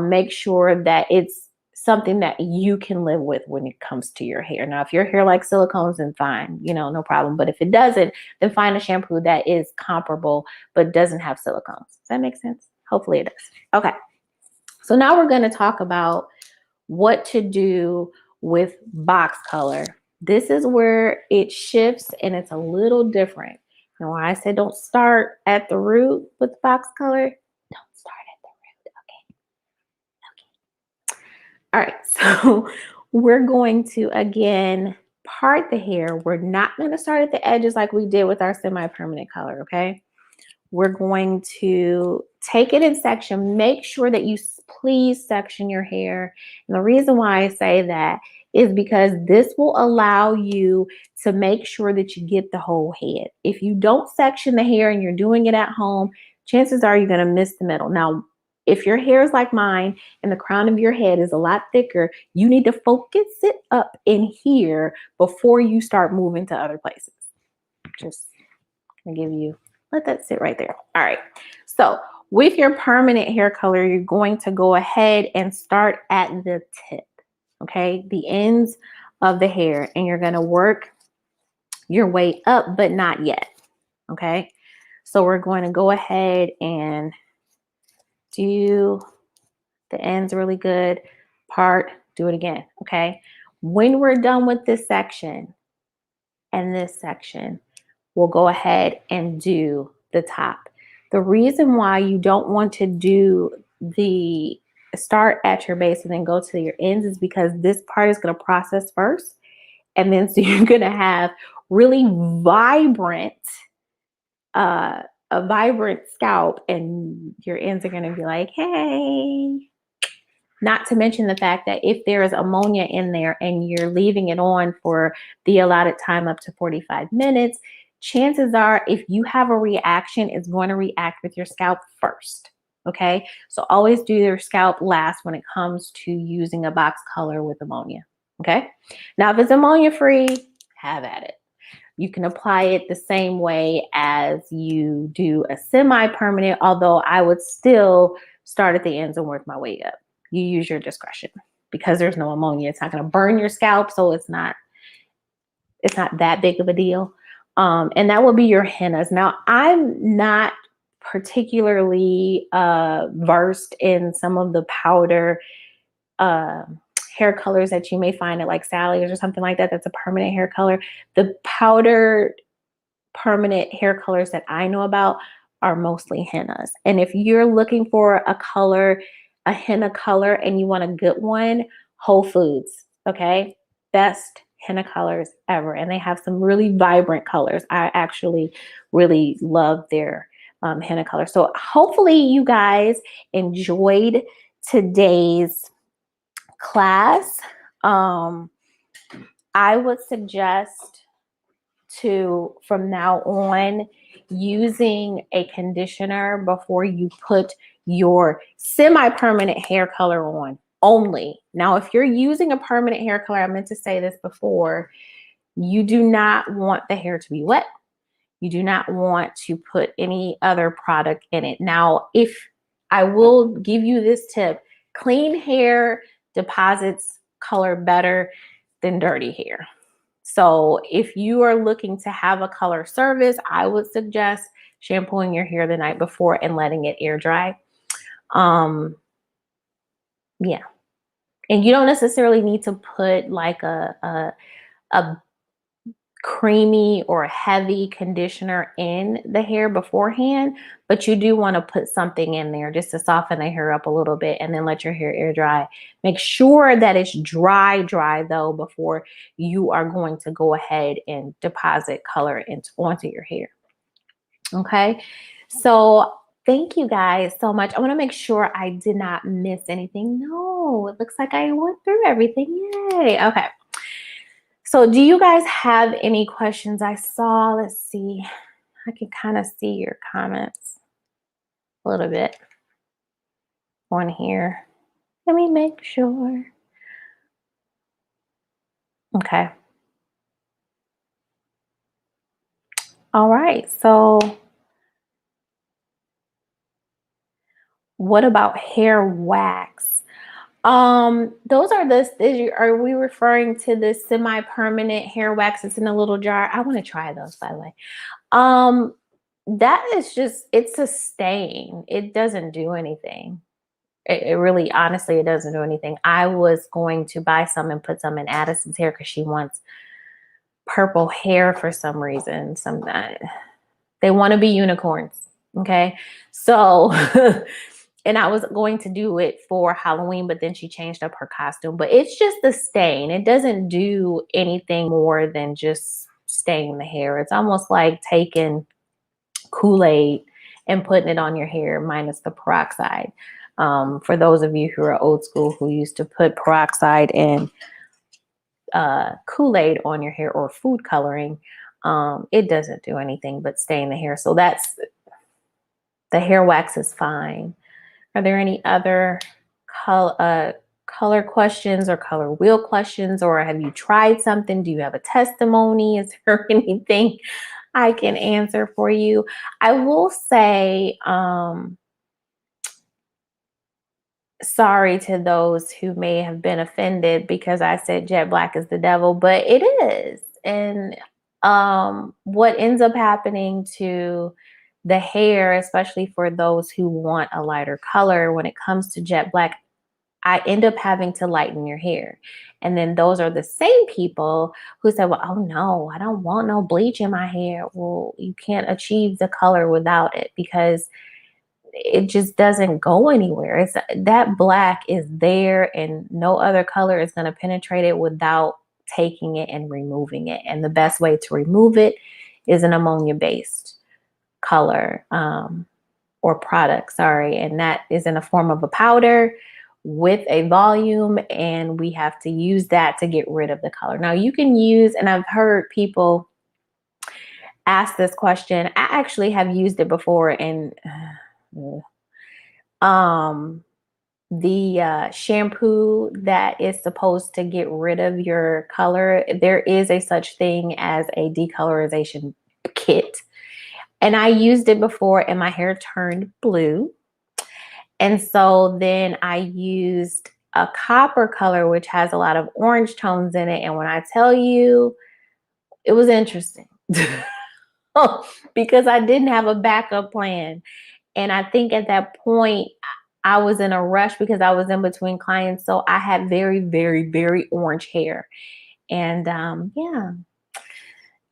make sure that it's something that you can live with when it comes to your hair. Now, if your hair likes silicones, then fine, no problem. But if it doesn't, then find a shampoo that is comparable, but doesn't have silicones. Does that make sense? Hopefully it does. Okay. So now we're going to talk about what to do with box color. This is where it shifts and it's a little different. Now, when I say don't start at the root with box color, don't start at the root. Okay. All right. So we're going to, again, part the hair. We're not going to start at the edges like we did with our semi-permanent color. Okay. We're going to take it in section. Make sure that you please section your hair. And the reason why I say that is because this will allow you to make sure that you get the whole head. If you don't section the hair and you're doing it at home, chances are you're going to miss the middle. Now, if your hair is like mine and the crown of your head is a lot thicker, you need to focus it up in here before you start moving to other places. Just going to give you, let that sit right there. All right. So with your permanent hair color, you're going to go ahead and start at the tip, okay? The ends of the hair, and you're going to work your way up, but not yet, okay? So we're going to go ahead and do the ends really good. Part, do it again, okay? When we're done with this section and this section, we'll go ahead and do the top. The reason why you don't want to do the start at your base and then go to your ends is because this part is going to process first. And then so you're going to have really vibrant, a vibrant scalp, and your ends are going to be like, hey. Not to mention the fact that if there is ammonia in there and you're leaving it on for the allotted time up to 45 minutes, chances are if you have a reaction, it's going to react with your scalp first. Okay, so always do your scalp last when it comes to using a box color with ammonia. Okay, now if it's ammonia free, have at it. You can apply it the same way as you do a semi-permanent, although I would still start at the ends and work my way up. You use your discretion because there's no ammonia. It's not going to burn your scalp, so it's not that big of a deal. And that will be your hennas. Now, I'm not particularly versed in some of the powder hair colors that you may find at like Sally's or something like that. That's a permanent hair color. The powdered permanent hair colors that I know about are mostly hennas. And if you're looking for a color, a henna color, and you want a good one, Whole Foods, okay? Best henna colors ever. And they have some really vibrant colors. I actually really love their henna color. So hopefully you guys enjoyed today's class. I would suggest to, from now on, using a conditioner before you put your semi-permanent hair color on only. Now, if you're using a permanent hair color, I meant to say this before, you do not want the hair to be wet. You do not want to put any other product in it. Now, if I will give you this tip, clean hair deposits color better than dirty hair. So if you are looking to have a color service, I would suggest shampooing your hair the night before and letting it air dry. Yeah. And you don't necessarily need to put like a creamy or heavy conditioner in the hair beforehand, but you do want to put something in there just to soften the hair up a little bit and then let your hair air dry. Make sure that it's dry though before you are going to go ahead and deposit color onto your hair. Okay, so thank you guys so much. I want to make sure I did not miss anything. No, it looks like I went through everything. Yay. Okay. So do you guys have any questions? I saw, let's see, I can kind of see your comments a little bit on here. Let me make sure. Okay. All right. So what about hair wax? Those are are we referring to the semi-permanent hair wax that's in a little jar? I want to try those, by the way. That is just, it's a stain. It doesn't do anything. It really, honestly, it doesn't do anything. I was going to buy some and put some in Addison's hair because she wants purple hair for some reason. They want to be unicorns. Okay. So, and I was going to do it for Halloween, but then she changed up her costume. But it's just a stain. It doesn't do anything more than just stain the hair. It's almost like taking Kool-Aid and putting it on your hair minus the peroxide. For those of you who are old school who used to put peroxide and Kool-Aid on your hair or food coloring, it doesn't do anything but stain the hair. So the hair wax is fine. Are there any other color questions or color wheel questions, or have you tried something? Do you have a testimony? Is there anything I can answer for you? I will say, sorry to those who may have been offended because I said jet black is the devil, but it is. And what ends up happening to the hair, especially for those who want a lighter color, when it comes to jet black, I end up having to lighten your hair. And then those are the same people who say, well, oh no, I don't want no bleach in my hair. Well, you can't achieve the color without it because it just doesn't go anywhere. It's that black is there and no other color is going to penetrate it without taking it and removing it. And the best way to remove it is an ammonia based color or product, sorry. And that is in the form of a powder with a volume, and we have to use that to get rid of the color. Now you can use, and I've heard people ask this question. I actually have used it before, and um the shampoo that is supposed to get rid of your color, there is a such thing as a decolorization kit. And I used it before and my hair turned blue. And so then I used a copper color, which has a lot of orange tones in it. And when I tell you, it was interesting because I didn't have a backup plan. And I think at that point, I was in a rush because I was in between clients. So I had very, very, very orange hair. And yeah,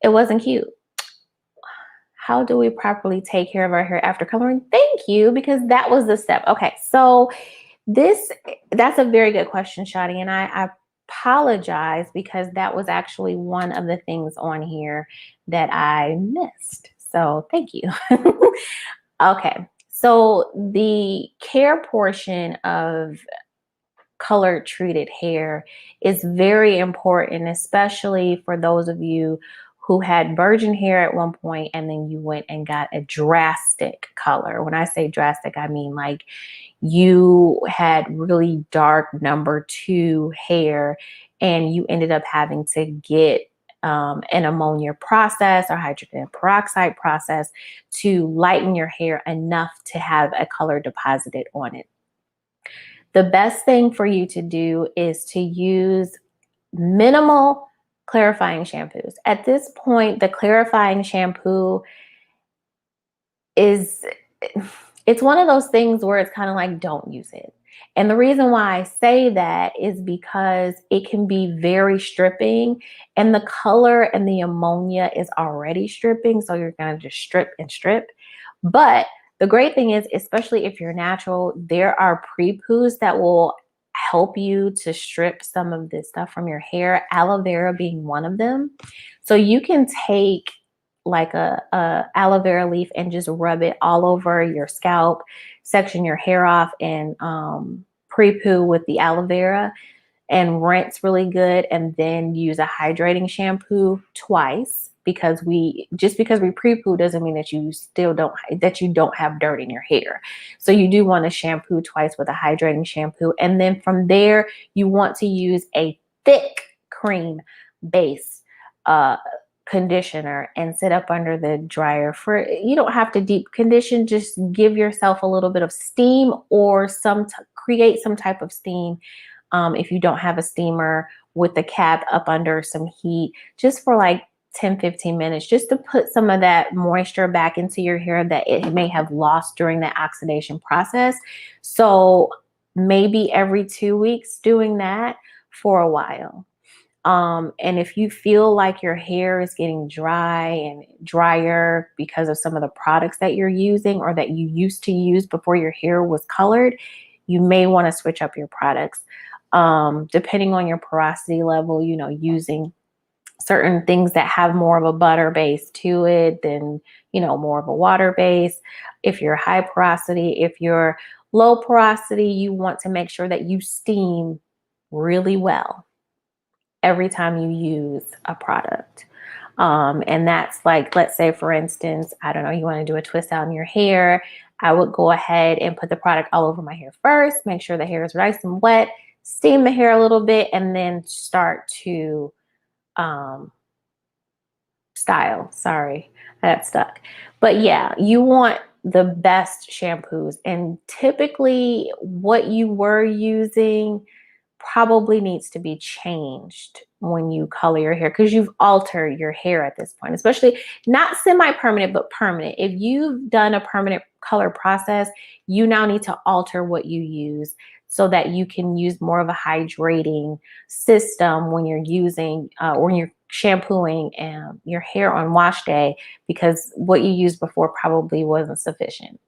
it wasn't cute. How do we properly take care of our hair after coloring? Thank you, because that was the step. Okay, so that's a very good question, Shadi, and I apologize because that was actually one of the things on here that I missed. So thank you. Okay, so the care portion of color treated hair is very important, especially for those of you who had virgin hair at one point and then you went and got a drastic color. When I say drastic, I mean like you had really dark number 2 hair and you ended up having to get an ammonia process or hydrogen peroxide process to lighten your hair enough to have a color deposited on it. The best thing for you to do is to use minimal clarifying shampoos. At this point, the clarifying shampoo is, it's one of those things where it's kind of like, don't use it. And the reason why I say that is because it can be very stripping and the color and the ammonia is already stripping. So you're going to just strip and strip. But the great thing is, especially if you're natural, there are pre-poos that will help you to strip some of this stuff from your hair, aloe vera being one of them. So you can take like a aloe vera leaf and just rub it all over your scalp, section your hair off, and pre-poo with the aloe vera and rinse really good, and then use a hydrating shampoo twice, because because we pre-poo doesn't mean that you don't have dirt in your hair. So you do want to shampoo twice with a hydrating shampoo, and then from there you want to use a thick cream base conditioner and sit up under the dryer for, you don't have to deep condition, just give yourself a little bit of steam or create some type of steam. If you don't have a steamer, with the cap up under some heat, just for like 10-15 minutes, just to put some of that moisture back into your hair that it may have lost during the oxidation process. So maybe every 2 weeks doing that for a while. And if you feel like your hair is getting dry and drier because of some of the products that you're using or that you used to use before your hair was colored, you may want to switch up your products. Depending on your porosity level, using certain things that have more of a butter base to it than, more of a water base. If you're high porosity, if you're low porosity, you want to make sure that you steam really well every time you use a product. And that's like, let's say for instance, I don't know, you want to do a twist out in your hair. I would go ahead and put the product all over my hair first, make sure the hair is nice and wet, steam the hair a little bit, and then start to style. Sorry, I got stuck. But yeah, you want the best shampoos, and typically what you were using probably needs to be changed when you color your hair, because you've altered your hair at this point, especially not semi-permanent, but permanent. If you've done a permanent color process, you now need to alter what you use so that you can use more of a hydrating system when you're using when you're shampooing your hair on wash day, because what you used before probably wasn't sufficient.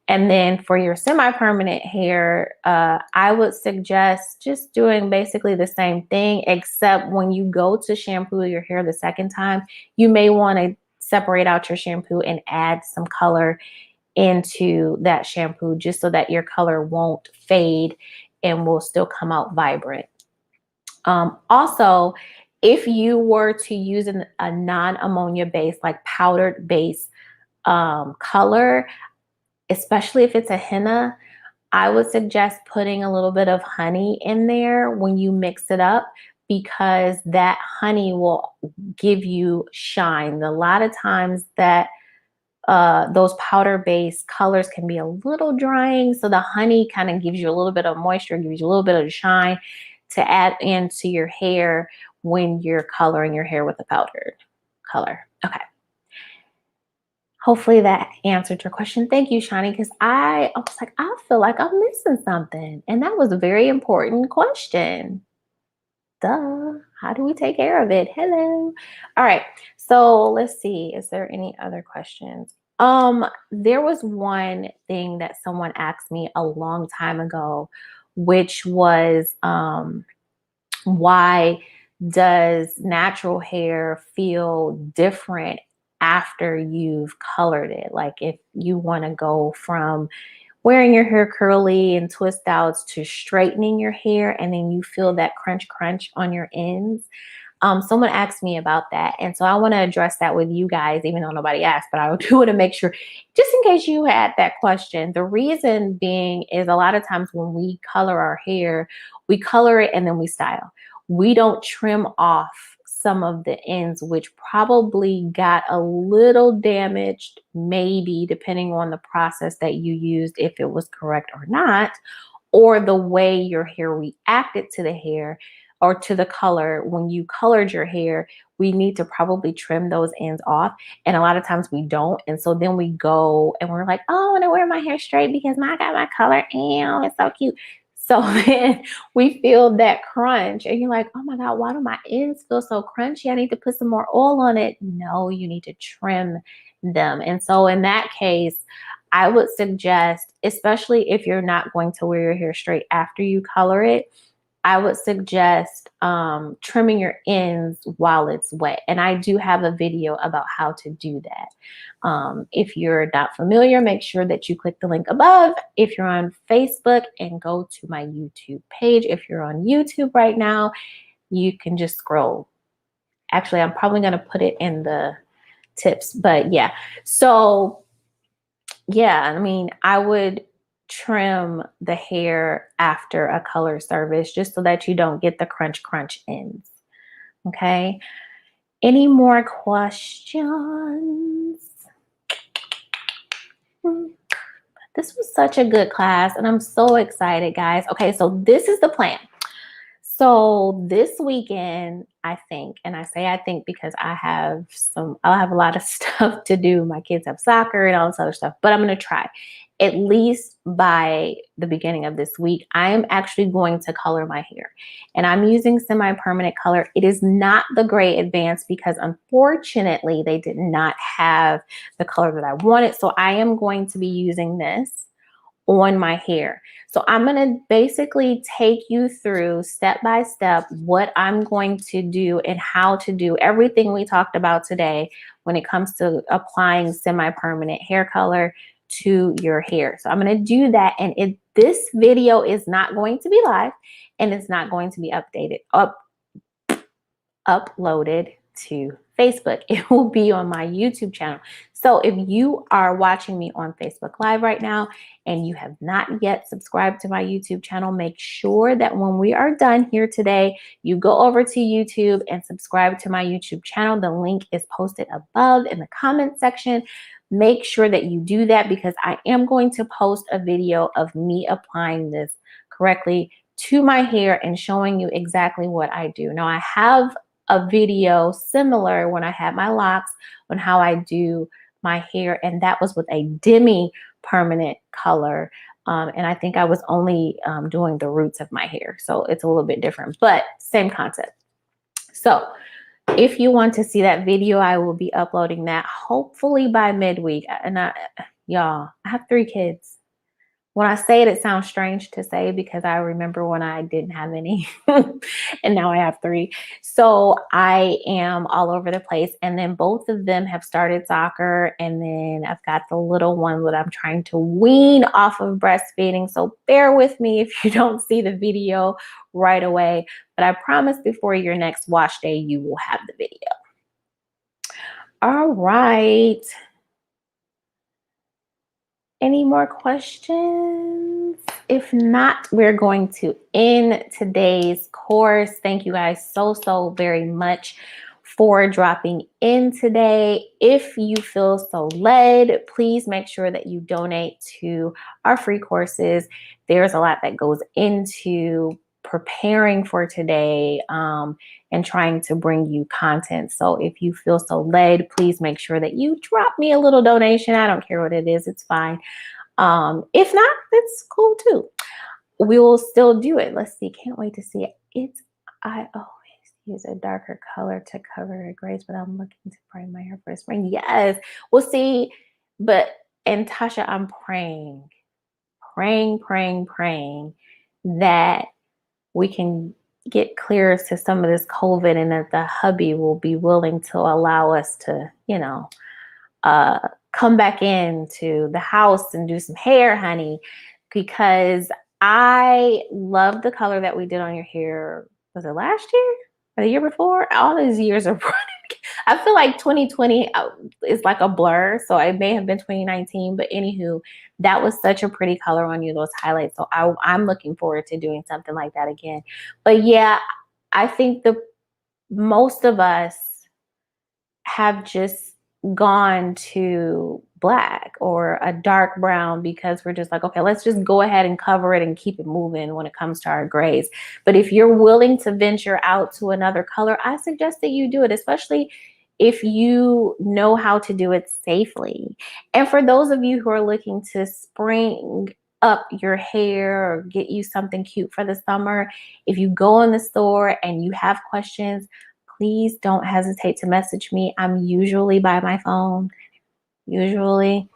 And then for your semi-permanent hair, I would suggest just doing basically the same thing, except when you go to shampoo your hair the second time, you may want to separate out your shampoo and add some color into that shampoo, just so that your color won't fade and will still come out vibrant. Also, if you were to use a non-ammonia base, like powdered base color, especially if it's a henna, I would suggest putting a little bit of honey in there when you mix it up, because that honey will give you shine. A lot of times that those powder based colors can be a little drying, so the honey kind of gives you a little bit of moisture, gives you a little bit of shine to add into your hair when you're coloring your hair with a powdered color. Okay. Hopefully that answered your question. Thank you, Shani, because I was like, I feel like I'm missing something. And that was a very important question. Duh. How do we take care of it? Hello. All right. So let's see. Is there any other questions? There was one thing that someone asked me a long time ago, which was why does natural hair feel different after you've colored it? Like if you want to go from wearing your hair curly and twist outs to straightening your hair, and then you feel that crunch crunch on your ends. Someone asked me about that, and so I want to address that with you guys, even though nobody asked, but I do want to make sure, just in case you had that question. The reason being is a lot of times when we color our hair, we color it and then we style. We don't trim off some of the ends, which probably got a little damaged, maybe depending on the process that you used, if it was correct or not, or the way your hair reacted to the hair or to the color when you colored your hair. We need to probably trim those ends off. And a lot of times we don't. And so then we go and we're like, oh, I want to wear my hair straight because I got my color. Ew, it's so cute. So then we feel that crunch and you're like, oh my God, why do my ends feel so crunchy? I need to put some more oil on it. No, you need to trim them. And so in that case, I would suggest, especially if you're not going to wear your hair straight after you color it, I would suggest trimming your ends while it's wet. And I do have a video about how to do that. If you're not familiar, make sure that you click the link above. If you're on Facebook, and go to my YouTube page. If you're on YouTube right now, you can just scroll. Actually, I'm probably going to put it in the tips, but yeah. So yeah, I mean, I would trim the hair after a color service just so that you don't get the crunch crunch ends. Okay. Any more questions? This was such a good class and I'm so excited, guys. Okay, so this is the plan. So this weekend, I think, and I say I think because I'll have a lot of stuff to do. My kids have soccer and all this other stuff, but I'm going to try. At least by the beginning of this week, I am actually going to color my hair. And I'm using semi-permanent color. It is not the Gray Advanced because unfortunately they did not have the color that I wanted. So I am going to be using this on my hair. So I'm going to basically take you through step by step what I'm going to do and how to do everything we talked about today when it comes to applying semi-permanent hair color to your hair. So I'm going to do that, and this video is not going to be live and it's not going to be uploaded to Facebook. It will be on my YouTube channel. So if you are watching me on Facebook Live right now and you have not yet subscribed to my YouTube channel, make sure that when we are done here today, you go over to YouTube and subscribe to my YouTube channel. The link is posted above in the comment section. Make sure that you do that because I am going to post a video of me applying this correctly to my hair and showing you exactly what I do. Now I have a video similar when I had my locks on how I do my hair, and that was with a demi permanent color And I think I was only doing the roots of my hair. So it's a little bit different, but same concept. So if you want to see that video, I will be uploading that hopefully by midweek. And y'all, I have 3 kids. When I say it, it sounds strange to say because I remember when I didn't have any and now I have 3. So I am all over the place. And then both of them have started soccer. And then I've got the little one that I'm trying to wean off of breastfeeding. So bear with me if you don't see the video right away. But I promise before your next wash day, you will have the video. All right. Any more questions? If not, we're going to end today's course. Thank you guys so very much for dropping in today. If you feel so led, please make sure that you donate to our free courses. There's a lot that goes into preparing for today and trying to bring you content. So if you feel so led, please make sure that you drop me a little donation. I don't care what it is, it's fine. If not, it's cool too. We will still do it. Let's see. Can't wait to see it. I always use a darker color to cover a grays, but I'm looking to brighten my hair for spring. Yes, we'll see. And Tasha, I'm praying that we can get clear to some of this COVID and that the hubby will be willing to allow us to, come back into the house and do some hair, honey, because I love the color that we did on your hair. Was it last year or the year before? All these years are running. I feel like 2020 is like a blur, so it may have been 2019, but anywho, that was such a pretty color on you, those highlights. So I'm looking forward to doing something like that again. But yeah, I think most of us have just gone to black or a dark brown because we're just like, okay, let's just go ahead and cover it and keep it moving when it comes to our grays. But if you're willing to venture out to another color, I suggest that you do it, especially if you know how to do it safely. And for those of you who are looking to spring up your hair or get you something cute for the summer, if you go in the store and you have questions, please don't hesitate to message me. I'm usually by my phone, usually.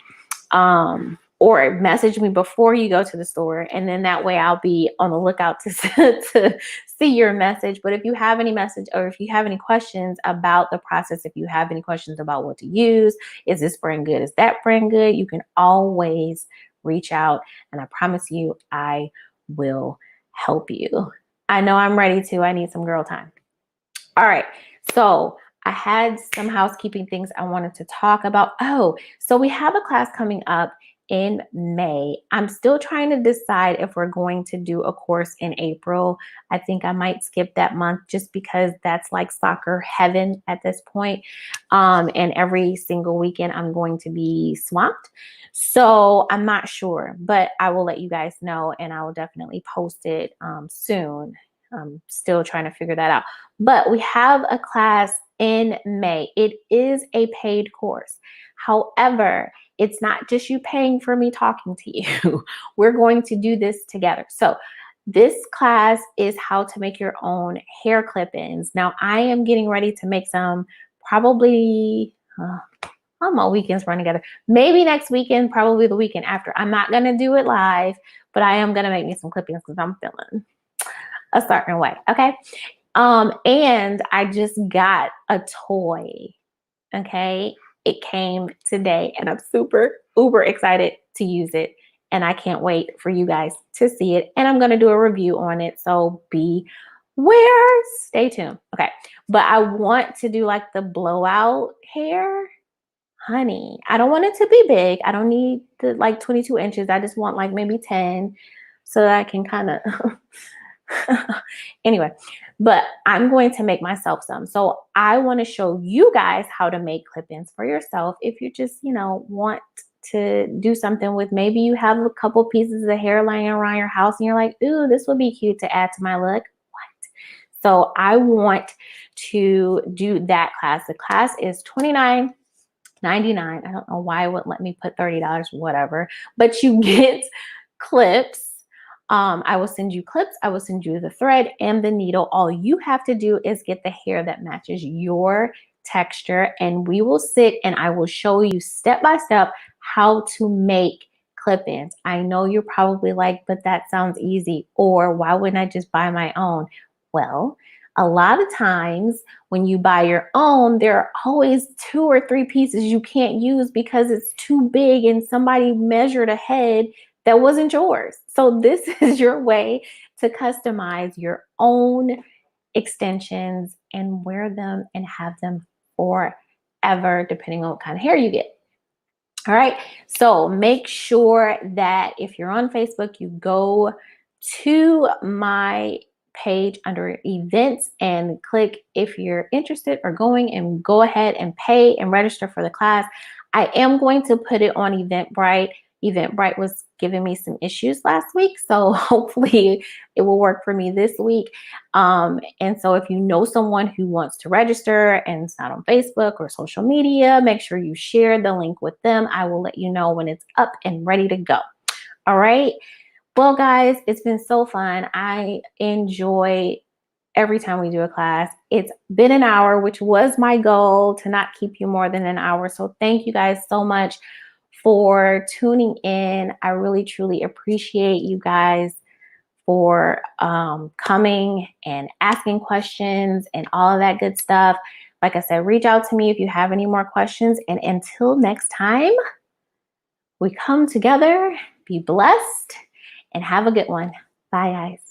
Or message me before you go to the store, and then that way I'll be on the lookout to see your message. But if you have any message or if you have any questions about the process, if you have any questions about what to use, is this brand good? Is that brand good? You can always reach out, and I promise you I will help you. I know I'm ready to. I need some girl time. All right, so I had some housekeeping things I wanted to talk about. Oh, so we have a class coming up in May. I'm still trying to decide if we're going to do a course in April. I think I might skip that month just because that's like soccer heaven at this point. And every single weekend I'm going to be swamped. So I'm not sure, but I will let you guys know and I will definitely post it soon. I'm still trying to figure that out. But we have a class in May. It is a paid course. However, it's not just you paying for me talking to you. We're going to do this together. So this class is how to make your own hair clip-ins. Now, I am getting ready to make some probably, all my weekends run together. Maybe next weekend, probably the weekend after. I'm not going to do it live, but I am going to make me some clip-ins because I'm feeling a certain way, okay? And I just got a toy, okay? It came today and I'm super, uber excited to use it. And I can't wait for you guys to see it. And I'm gonna do a review on it, so beware, stay tuned, okay? But I want to do like the blowout hair, honey. I don't want it to be big. I don't need the like 22 inches. I just want like maybe 10 so that I can kind of anyway, but I'm going to make myself some. So I want to show you guys how to make clip-ins for yourself. If you just, want to do something with, maybe you have a couple pieces of hair laying around your house and you're like, ooh, this would be cute to add to my look. What? So I want to do that class. The class is $29.99. I don't know why it wouldn't let me put $30, whatever, but you get clips. I will send you clips. I will send you the thread and the needle. All you have to do is get the hair that matches your texture, and we will sit and I will show you step by step how to make clip-ins. I know you're probably like, but that sounds easy, or why wouldn't I just buy my own? Well, a lot of times when you buy your own, there are always 2 or 3 pieces you can't use because it's too big and somebody measured ahead that wasn't yours. So this is your way to customize your own extensions and wear them and have them forever, depending on what kind of hair you get. All right, so make sure that if you're on Facebook, you go to my page under events and click if you're interested or going, and go ahead and pay and register for the class. I am going to put it on Eventbrite. Eventbrite was giving me some issues last week, so hopefully it will work for me this week. And so if you know someone who wants to register and it's not on Facebook or social media, make sure you share the link with them. I will let you know when it's up and ready to go. All right. Well, guys, it's been so fun. I enjoy every time we do a class. It's been an hour, which was my goal, to not keep you more than an hour. So thank you guys so much for tuning in. I really, truly appreciate you guys for coming and asking questions and all of that good stuff. Like I said, reach out to me if you have any more questions. And until next time, we come together, be blessed, and have a good one. Bye, guys.